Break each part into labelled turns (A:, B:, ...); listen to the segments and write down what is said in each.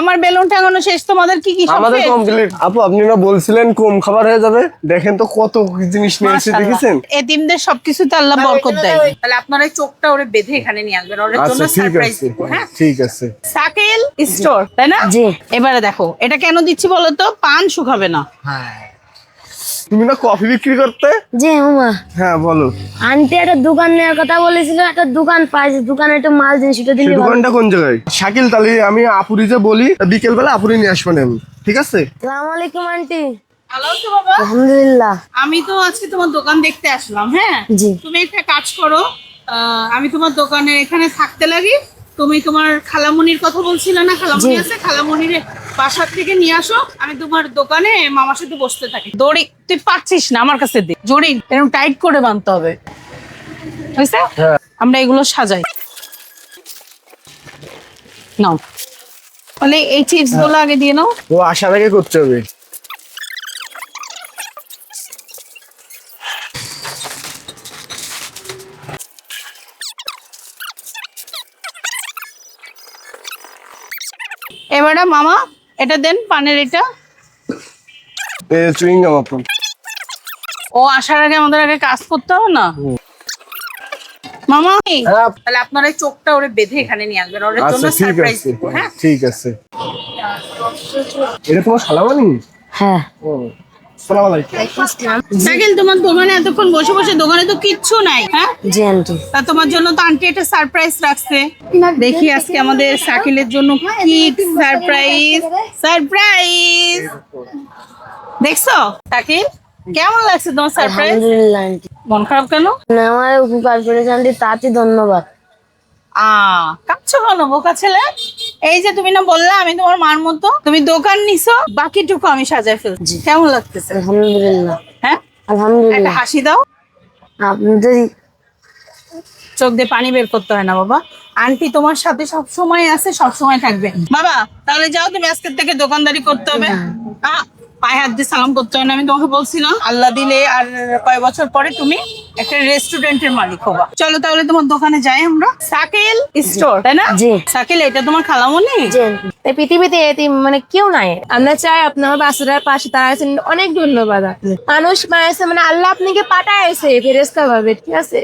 A: আমার বেলুন টাঙানো শেষ, তোমাদের কি কি সব
B: আমাদের
A: শেষ?
B: কমপ্লিট। আপু আপনি না বলছিলেন কম খাবার হয়ে যাবে, দেখেন তো কত জিনিস নিয়েছি, দেখেছেন?
A: এতিমদের সবকিছুতে আল্লাহ বরকত দেয়। তাহলে আপনারা এই চোখটা ওরে বেঁধে এখানে নিয়ে আসবেন, ওর জন্য
B: আচ্ছা ঠিক
A: সারপ্রাইজ
B: আছে,
A: দিব। হ্যাঁ,
B: ঠিক আছে।
A: সাকেল স্টোর, তাই না?
C: জি।
A: এবারে দেখো এটা কেন দিচ্ছি বলো তো, পান শুকাবে না।
B: তুমি না কফি বিক্রি করতে?
C: জি মামা,
B: হ্যাঁ বলো।
C: আন্টি একটা দোকান নেওয়ার কথা বলেছিল, একটা দোকান পাইছে, দোকানে একটু মাল জিনিস
B: সেই
C: দিলে ভালো।
B: দোকানটা কোন জায়গায়? শাকিল, তাহলে আমি আপুরি যে বলি বিকেল বেলা আপুরি নিয়ে আসবেন আমি, ঠিক আছে?
C: আসসালামু আলাইকুম আন্টি।
A: ভালো আছো বাবা?
C: আলহামদুলিল্লাহ।
A: আমি তো আজকে তোমার দোকান দেখতে আসলাম। হ্যাঁ,
C: জি।
A: তুমি একটা কাজ করো, আমি তোমার দোকানে এখানে থাকতে লাগি। তুমি তোমার খালামণির কথা বলছিলে না, খালামণি আছে, খালামণির বাসার থেকে নিয়ে আসো, আমি তোমার দোকানে মামার সাথে বসতে থাকি। দড়ি তুই পাচ্ছিস না, আমার কাছে দে জড়ি, এরকম টাইট করে বাঁধতে হবে, বুঝছে? আমরা এগুলো সাজাই। নাও, মানে এই চিপস গুলো আগে দিয়ে নাও।
B: ও আসার আগে করতে হবে।
A: এবারে মামা এটা দেন, পানের এটা।
B: চুইং গাম আপু।
A: ও আসার আগে আমাদের আগে কাজ করতে হবে না মামা?
B: হ্যাঁ।
A: তাহলে আপনারা এই চোখটা ওরে বেঁধে এখানে নিয়ে আসবেন, ওর জন্য
B: আচ্ছা ঠিক
A: সারপ্রাইজ
B: আছে,
A: দিব। হ্যাঁ,
B: ঠিক আছে। এটা তোমার খালামানি?
C: হ্যাঁ।
B: ও আসসালামু আলাইকুম।
A: সাকিল তোমার দোকানে এতক্ষণ বসে বসে, দোকানে তো কিচ্ছু নাই। হ্যাঁ,
C: জি আন্টি।
A: তা তোমার জন্য তো আন্টি একটা সারপ্রাইজ রাখছে। দেখি আজকে আমাদের সাকিলের জন্য কি সারপ্রাইজ। সারপ্রাইজ দেখছো সাকিল? কেমন লাগছে তোমার সারপ্রাইজ?
C: আলহামদুলিল্লাহ আন্টি।
A: মন খারাপ কেন?
C: না, আমার উপকার করেছে আন্টি, তাতে ধন্যবাদ।
A: কাঁদছো কেন বোকা ছেলে? এই যে তুমি না বললা আমি তোমার মার মতো, তুমি দোকান নিছো, বাকিটুকু আমি সাজায় ফেলছি। কেমন লাগতেছে?
C: আলহামদুলিল্লাহ।
A: হ্যাঁ, একটা
C: আলহামদুলিল্লাহ।
A: হাসি দাও।
C: আপনাদের
A: চোখ দিয়ে পানি বের করতে হয় না বাবা, আন্টি তোমার সাথে সব সময় আছে, সব সময় থাকবে। বাবা তাহলে যাও, তুমি আজকের থেকে দোকানদারি করতে হবে। পায়ে হাত দিয়ে সালাম করতে হয় না, আমি তোমাকে বলছিলাম। আল্লাহ দিলে আর কয়েক বছর পরে তুমি একটা রেস্টুরেন্টের মালিক হবা। চলো তাহলে তোমার দোকানে যাই আমরা। সাকিল স্টোর, তাই না?
C: জি।
A: সাকিল এটা তোমার খালামণি?
C: জি আন্টি।
D: এই পৃথিবীতে এতিম মানে কেউ নাই। আমরা চাই আপনার বাচ্চাটার পাশে দাঁড়াইছেন, অনেক ধন্যবাদ। আপনি মানুষ বানাইছে, মানে আল্লাহ আপনাকে পাঠাইছে ফেরেশতা ভাবে, ঠিক আছে?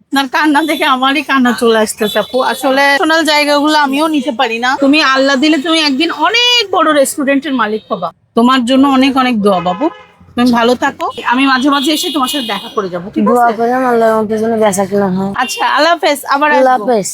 A: আপনার কান্না দেখে আমারই কান্না চলে আসতেছে আপু। আসলে পার্সোনাল জায়গাগুলো আমিও নিতে পারি না। তুমি আল্লাহ দিলে তুমি একদিন অনেক বড় রেস্টুরেন্টের মালিক হবা। তোমার জন্য অনেক অনেক দোয়া বাবু, তুমি ভালো থাকো। আমি মাঝে মাঝে এসে তোমার সাথে দেখা করে যাবো, ঠিক
C: দোয়া
A: আছে?
C: করেন আল্লাহর মধ্যে যেন বেচা কিনা হয়।
A: আচ্ছা, আল্লাহ হাফেজ। আবার
C: আল্লাহ
A: আসবো।
C: হাফেজ।